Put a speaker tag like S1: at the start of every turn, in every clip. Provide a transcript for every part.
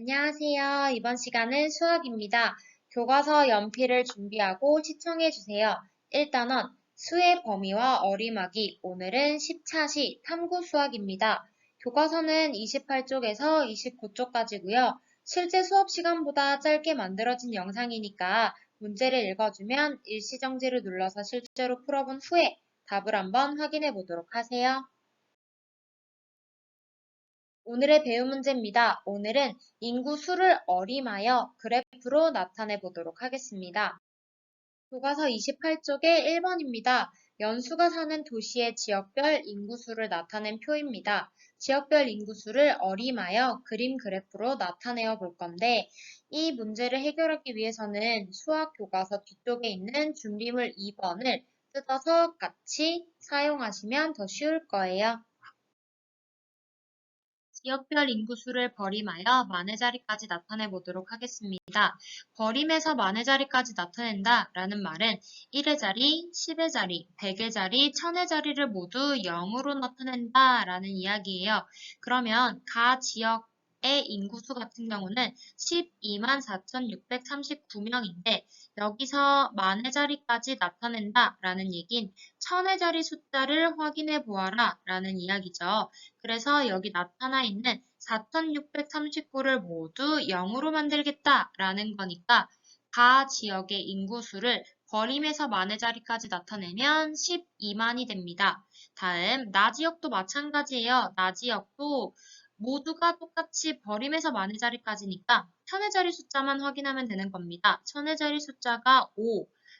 S1: 안녕하세요. 이번 시간은 수학입니다. 교과서 연필을 준비하고 시청해주세요. 1단원 수의 범위와 어림하기. 오늘은 10차시 탐구 수학입니다. 교과서는 28쪽에서 29쪽까지고요. 실제 수업 시간보다 짧게 만들어진 영상이니까 문제를 읽어주면 일시정지를 눌러서 실제로 풀어본 후에 답을 한번 확인해 보도록 하세요. 오늘의 배움 문제입니다. 오늘은 인구 수를 어림하여 그래프로 나타내 보도록 하겠습니다. 교과서 28쪽의 1번입니다. 연수가 사는 도시의 지역별 인구수를 나타낸 표입니다. 지역별 인구수를 어림하여 그림 그래프로 나타내어 볼 건데 이 문제를 해결하기 위해서는 수학 교과서 뒤쪽에 있는 준비물 2번을 뜯어서 같이 사용하시면 더 쉬울 거예요. 지역별 인구수를 버림하여 만의 자리까지 나타내 보도록 하겠습니다. 버림에서 만의 자리까지 나타낸다 라는 말은 1의 자리, 10의 자리, 100의 자리, 1000의 자리를 모두 0으로 나타낸다 라는 이야기예요. 그러면 가 지역 의 인구수 같은 경우는 12만 4,639명인데 여기서 만의 자리까지 나타낸다 라는 얘긴 1000의 자리 숫자를 확인해 보아라 라는 이야기죠. 그래서 여기 나타나 있는 4,639를 모두 0으로 만들겠다 라는 거니까 가 지역의 인구수를 버림에서 만의 자리까지 나타내면 12만이 됩니다. 다음 나 지역도 마찬가지예요. 나 지역도 모두가 똑같이 버림에서 만의 자리까지니까 천의 자리 숫자만 확인하면 되는 겁니다. 천의 자리 숫자가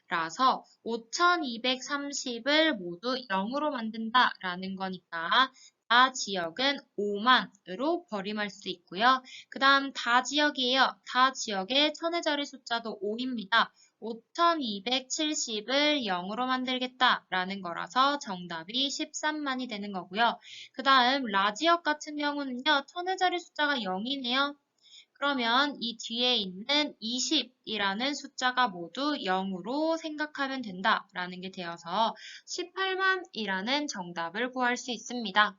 S1: 5라서 5230을 모두 0으로 만든다 라는 거니까 다 지역은 5만으로 버림할 수 있고요. 그 다음 다 지역이에요. 다 지역의 천의 자리 숫자도 5입니다. 5270을 0으로 만들겠다 라는 거라서 정답이 13만이 되는 거고요. 그 다음 라지역 같은 경우는요. 천의 자리 숫자가 0이네요. 그러면 이 뒤에 있는 20이라는 숫자가 모두 0으로 생각하면 된다라는 게 되어서 18만이라는 정답을 구할 수 있습니다.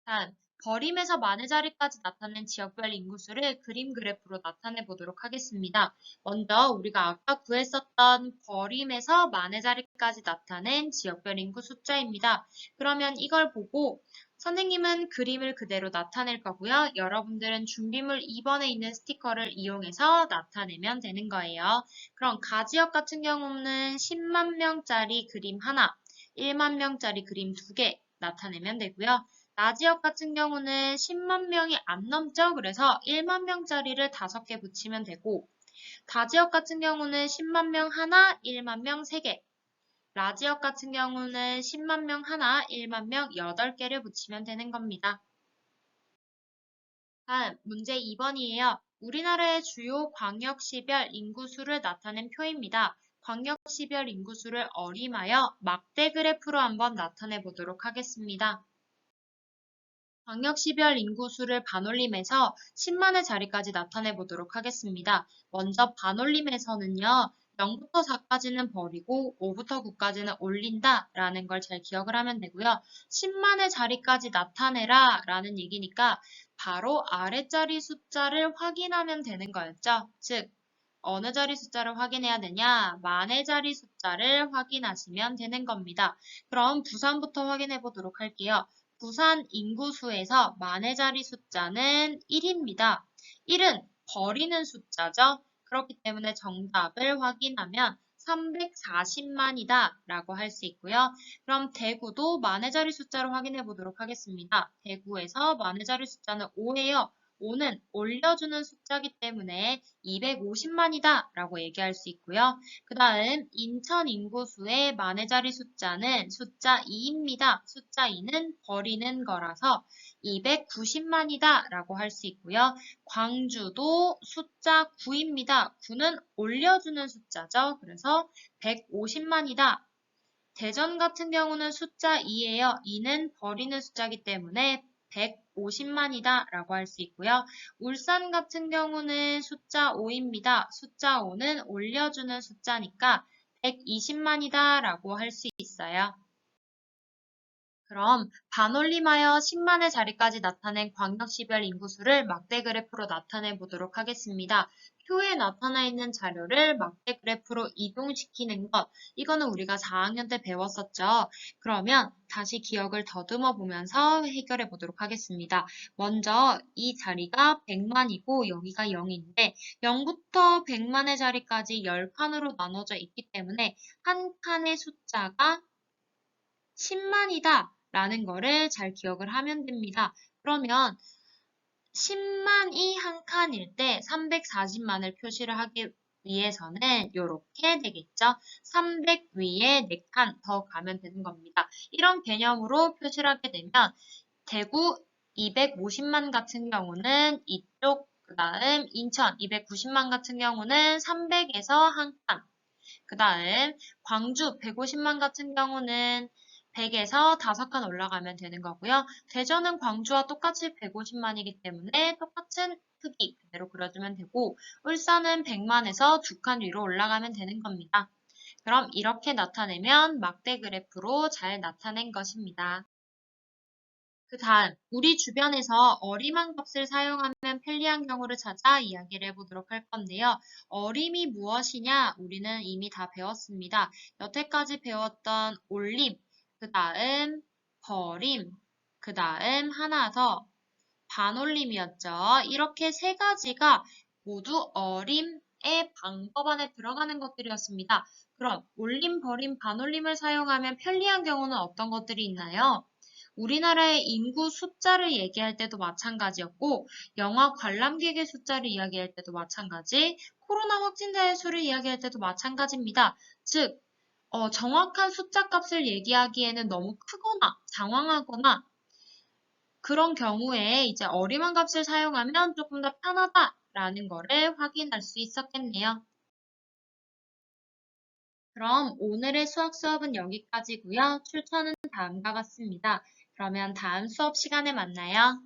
S1: 다음, 버림에서 만의 자리까지 나타낸 지역별 인구수를 그림 그래프로 나타내 보도록 하겠습니다. 먼저 우리가 아까 구했었던 버림에서 만의 자리까지 나타낸 지역별 인구 숫자입니다. 그러면 이걸 보고 선생님은 그림을 그대로 나타낼 거고요. 여러분들은 준비물 2번에 있는 스티커를 이용해서 나타내면 되는 거예요. 그럼 가지역 같은 경우는 10만 명짜리 그림 하나, 1만 명짜리 그림 2개 나타내면 되고요. 나지역 같은 경우는 10만 명이 안 넘죠? 그래서 1만 명짜리를 5개 붙이면 되고 다지역 같은 경우는 10만 명 하나, 1만 명 3개 라지역 같은 경우는 10만 명 하나, 1만 명 8개를 붙이면 되는 겁니다. 다음 문제 2번이에요. 우리나라의 주요 광역시별 인구수를 나타낸 표입니다. 광역시별 인구수를 어림하여 막대 그래프로 한번 나타내 보도록 하겠습니다. 광역시별 인구수를 반올림해서 10만의 자리까지 나타내 보도록 하겠습니다. 먼저 반올림에서는요. 0부터 4까지는 버리고 5부터 9까지는 올린다 라는 걸 잘 기억을 하면 되고요. 10만의 자리까지 나타내라 라는 얘기니까 바로 아랫자리 숫자를 확인하면 되는 거였죠. 즉 어느 자리 숫자를 확인해야 되냐? 만의 자리 숫자를 확인하시면 되는 겁니다. 그럼 부산부터 확인해 보도록 할게요. 부산 인구수에서 만의 자리 숫자는 1입니다. 1은 버리는 숫자죠. 그렇기 때문에 정답을 확인하면 340만이다 라고 할 수 있고요. 그럼 대구도 만의 자리 숫자로 확인해 보도록 하겠습니다. 대구에서 만의 자리 숫자는 5예요. 5는 올려주는 숫자이기 때문에 250만이다 라고 얘기할 수 있고요. 그 다음 인천 인구수의 만의 자리 숫자는 숫자 2입니다. 숫자 2는 버리는 거라서 290만이다 라고 할 수 있고요. 광주도 숫자 9입니다. 9는 올려주는 숫자죠. 그래서 150만이다. 대전 같은 경우는 숫자 2예요. 2는 버리는 숫자이기 때문에 150만이다 라고 할 수 있고요. 울산 같은 경우는 숫자 5입니다. 숫자 5는 올려주는 숫자니까 120만이다 라고 할 수 있어요. 그럼 반올림하여 10만의 자리까지 나타낸 광역시별 인구수를 막대 그래프로 나타내 보도록 하겠습니다. 표에 나타나 있는 자료를 막대 그래프로 이동시키는 것, 이거는 우리가 4학년 때 배웠었죠. 그러면 다시 기억을 더듬어 보면서 해결해 보도록 하겠습니다. 먼저 이 자리가 100만이고 여기가 0인데 0부터 100만의 자리까지 10칸으로 나눠져 있기 때문에 한 칸의 숫자가 10만이다 라는 거를 잘 기억을 하면 됩니다. 그러면 10만이 한 칸일 때 340만을 표시를 하기 위해서는 이렇게 되겠죠. 300 위에 4칸 더 가면 되는 겁니다. 이런 개념으로 표시를 하게 되면 대구 250만 같은 경우는 이쪽, 그 다음 인천 290만 같은 경우는 300에서 한 칸, 그 다음 광주 150만 같은 경우는 100에서 5칸 올라가면 되는 거고요. 대전은 광주와 똑같이 150만이기 때문에 똑같은 크기 그대로 그려주면 되고 울산은 100만에서 2칸 위로 올라가면 되는 겁니다. 그럼 이렇게 나타내면 막대 그래프로 잘 나타낸 것입니다. 그 다음, 우리 주변에서 어림한 값을 사용하면 편리한 경우를 찾아 이야기를 해보도록 할 건데요. 어림이 무엇이냐? 우리는 이미 다 배웠습니다. 여태까지 배웠던 올림, 그 다음 버림, 그 다음 하나 더 반올림이었죠. 이렇게 세 가지가 모두 어림의 방법 안에 들어가는 것들이었습니다. 그럼 올림, 버림, 반올림을 사용하면 편리한 경우는 어떤 것들이 있나요? 우리나라의 인구 숫자를 얘기할 때도 마찬가지였고, 영화 관람객의 숫자를 이야기할 때도 마찬가지, 코로나 확진자의 수를 이야기할 때도 마찬가지입니다. 즉, 정확한 숫자 값을 얘기하기에는 너무 크거나 장황하거나 그런 경우에 이제 어림한 값을 사용하면 조금 더 편하다라는 거를 확인할 수 있었겠네요. 그럼 오늘의 수학 수업은 여기까지고요. 출처는 다음과 같습니다. 그러면 다음 수업 시간에 만나요.